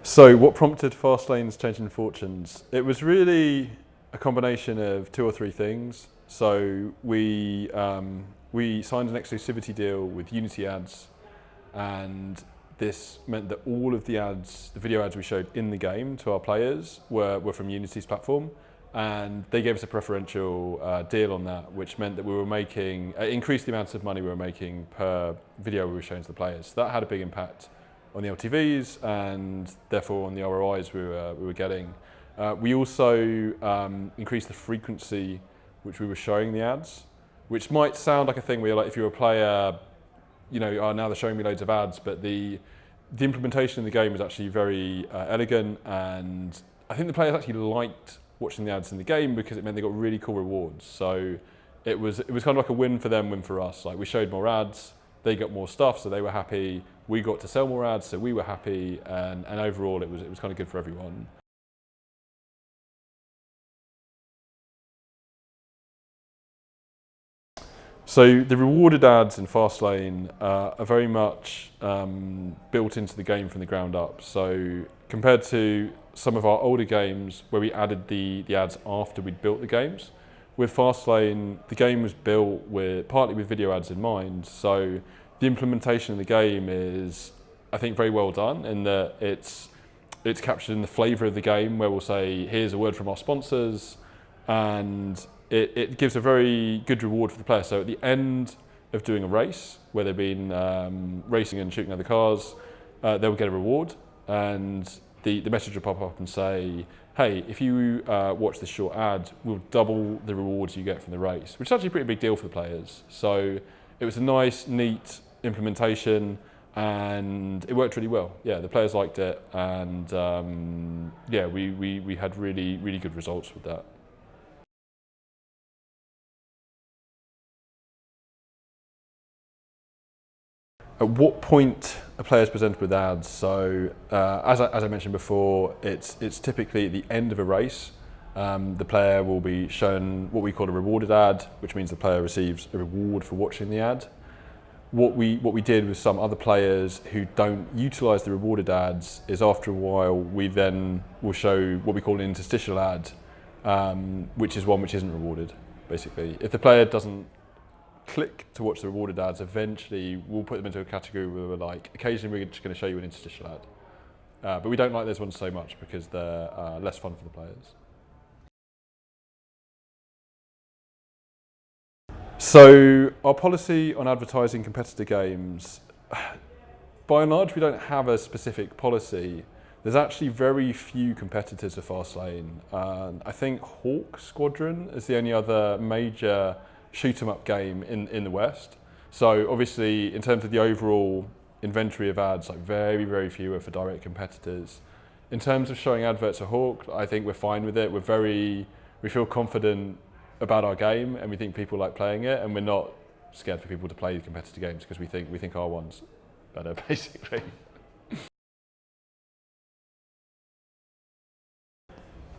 So what prompted Fastlane's changing fortunes? It was really a combination of 2 or 3 things. So we signed an exclusivity deal with Unity Ads, and this meant that all of the ads, the video ads we showed in the game to our players were from Unity's platform, and they gave us a preferential deal on that, which meant that we were making, increased the amount of money we were making per video we were showing to the players. So that had a big impact on the LTVs and therefore on the ROIs we were getting. We also increased the frequency which we were showing the ads, which might sound like a thing where, like, if you're a player, you know, oh, now they're showing me loads of ads, but the implementation in the game was actually very elegant, and I think the players actually liked watching the ads in the game because it meant they got really cool rewards. So it was kind of like a win for them, win for us. Like, we showed more ads, they got more stuff, so they were happy. We got to sell more ads, so we were happy, and overall it was kind of good for everyone. So the rewarded ads in Fastlane are very much built into the game from the ground up. So compared to some of our older games where we added the ads after we'd built the games, with Fastlane, the game was built partly with video ads in mind. So the implementation of the game is, I think, very well done in that it's captured in the flavour of the game, where we'll say, here's a word from our sponsors, and it gives a very good reward for the player. So at the end of doing a race, where they've been racing and shooting other cars, they will get a reward, and the message will pop up and say, hey, if you watch this short ad, we'll double the rewards you get from the race, which is actually a pretty big deal for the players. So it was a nice, neat implementation, and it worked really well. Yeah, the players liked it, and yeah, we had really, really good results with that. At what point a player is presented with ads? So as I mentioned before, it's typically at the end of a race. The player will be shown what we call a rewarded ad, which means the player receives a reward for watching the ad. What we did with some other players who don't utilise the rewarded ads is, after a while, we then will show what we call an interstitial ad, which is one which isn't rewarded, basically. If the player doesn't click to watch the rewarded ads, eventually we'll put them into a category where we're like, occasionally we're just going to show you an interstitial ad. But we don't like those ones so much because they're less fun for the players. So our policy on advertising competitor games, by and large, we don't have a specific policy. There's actually very few competitors of Fastlane. I think Hawk Squadron is the only other major shoot 'em up game in the West. So obviously, in terms of the overall inventory of ads, like very, very few are for direct competitors. In terms of showing adverts at Hawk, I think we're fine with it. We feel confident about our game, and we think people like playing it, and we're not scared for people to play competitor games because we think our one's better, basically.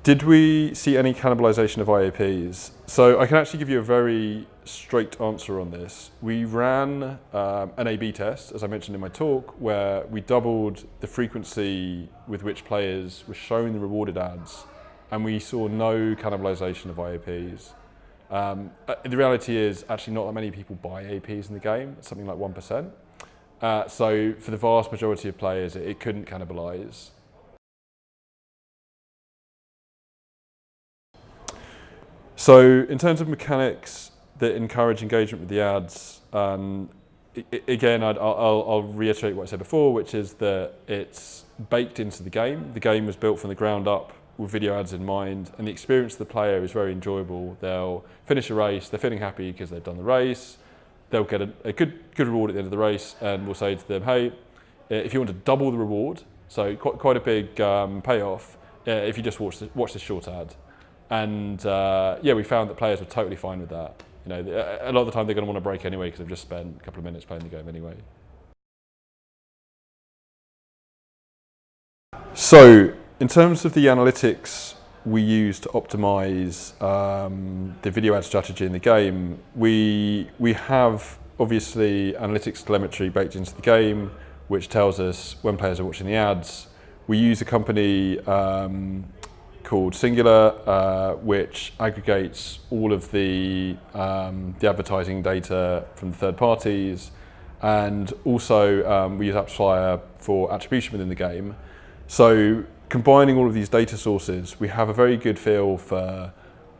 Did we see any cannibalization of IAPs? So I can actually give you a very straight answer on this. We ran an A/B test, as I mentioned in my talk, where we doubled the frequency with which players were showing the rewarded ads, and we saw no cannibalization of IAPs. The reality is actually not that many people buy APs in the game. It's something like 1%. So for the vast majority of players, it couldn't cannibalize. So in terms of mechanics that encourage engagement with the ads, again, I'll reiterate what I said before, which is that it's baked into the game. The game was built from the ground up with video ads in mind, and the experience of the player is very enjoyable. They'll finish a race, they're feeling happy because they've done the race, they'll get a good reward at the end of the race, and we'll say to them, hey, if you want to double the reward, so quite a big payoff, if you just watch this short ad. And yeah, we found that players were totally fine with that. You know, a lot of the time they're going to want to break anyway because they've just spent a couple of minutes playing the game anyway. So, in terms of the analytics we use to optimize the video ad strategy in the game, we have obviously analytics telemetry baked into the game, which tells us when players are watching the ads. We use a company called Singular, which aggregates all of the advertising data from the third parties, and also we use AppsFlyer for attribution within the game. So combining all of these data sources, we have a very good feel for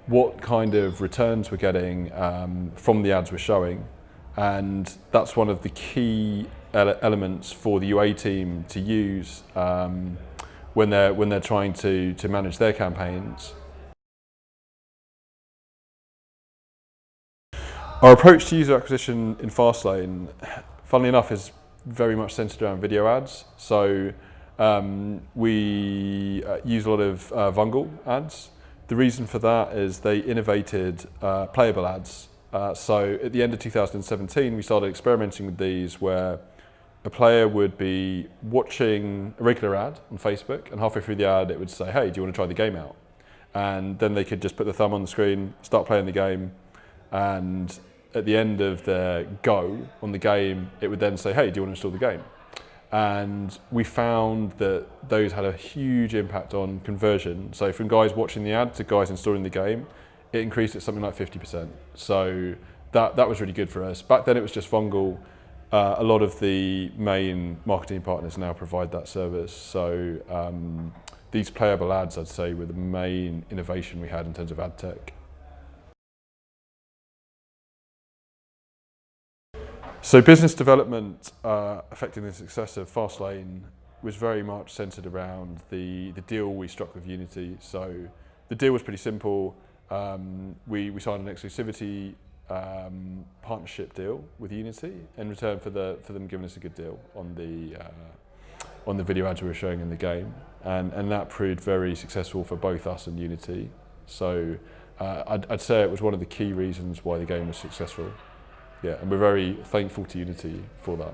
what kind of returns we're getting from the ads we're showing, and that's one of the key elements for the UA team to use when they're trying to manage their campaigns. Our approach to user acquisition in Fastlane, funnily enough, is very much centered around video ads. So we use a lot of Vungle ads. The reason for that is they innovated playable ads. So at the end of 2017, we started experimenting with these where a player would be watching a regular ad on Facebook, and halfway through the ad it would say, hey, do you want to try the game out? And then they could just put the thumb on the screen, start playing the game, and at the end of their go on the game, it would then say, hey, do you want to install the game? And we found that those had a huge impact on conversion. So from guys watching the ad to guys installing the game, it increased at something like 50%. So that was really good for us. Back then it was just Vungle. A lot of the main marketing partners now provide that service. So these playable ads, I'd say, were the main innovation we had in terms of ad tech. So business development affecting the success of Fastlane was very much centered around the deal we struck with Unity. So the deal was pretty simple. We signed an exclusivity partnership deal with Unity in return for them giving us a good deal on the video ads we were showing in the game, and that proved very successful for both us and Unity. So I'd say it was one of the key reasons why the game was successful. Yeah, and we're very thankful to Unity for that.